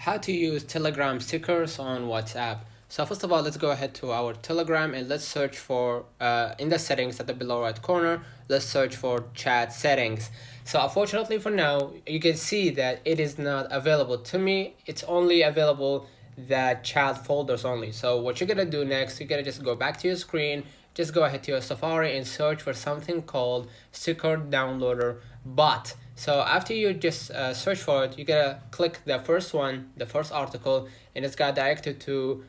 How to use Telegram stickers on WhatsApp. So first of all, let's go ahead to our Telegram and let's search for, in the settings at the below right corner, let's search for chat settings. So unfortunately for now, you can see that it is not available to me. It's only available the chat folders only. So what you're gonna do next, you're gonna just go back to your screen, just go ahead to your Safari and search for something called Sticker Downloader Bot. So after you just search for it, you gotta click the first one, the first article, and it's got directed to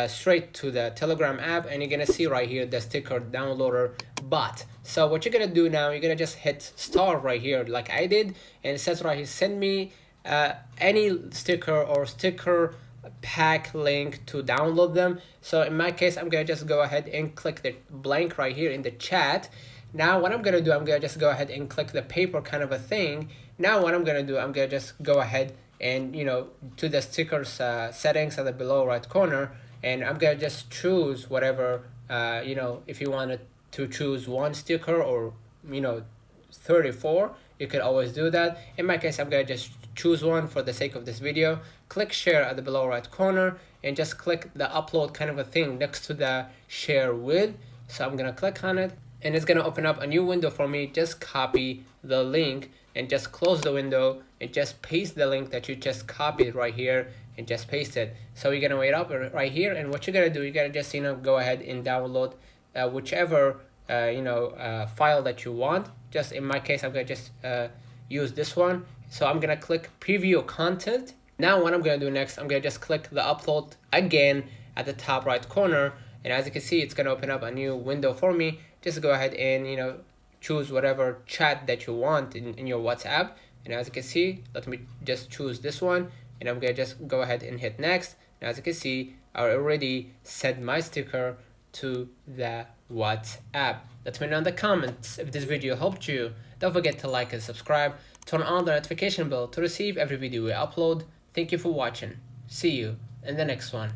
straight to the Telegram app, and you're gonna see right here the Sticker Downloader Bot. So what you're gonna do now, you're gonna just hit star right here like I did, and it says right here, send me any sticker or sticker pack link to download them. So in my case, I'm gonna just go ahead and click the blank right here in the chat. Now what I'm gonna do, I'm gonna just go ahead and click the paper kind of a thing. Now what I'm gonna do, I'm gonna just go ahead and to the stickers settings at the below right corner, and I'm gonna just choose whatever if you wanted to choose one sticker or 34, you could always do that. In my case, I'm gonna just choose one for the sake of this video. Click share at the below right corner and just click the upload kind of a thing next to the share with. So I'm gonna click on it and it's gonna open up a new window for me. Just copy the link and just close the window and just paste the link that you just copied right here and just paste it. So you're gonna wait up right here, and what you're gonna do, you gotta just go ahead and download whichever file that you want. Just in my case, I'm gonna just use this one. So I'm gonna click preview content. Now what I'm gonna do next, I'm gonna just click the upload again at the top right corner, and as you can see, it's gonna open up a new window for me. Just go ahead and choose whatever chat that you want in your WhatsApp, and as you can see, let me just choose this one, and I'm gonna just go ahead and hit next. And as you can see, I already sent my sticker to the WhatsApp. Let me know in the comments if this video helped you. Don't forget to like and subscribe. Turn on the notification bell to receive every video we upload. Thank you for watching. See you in the next one.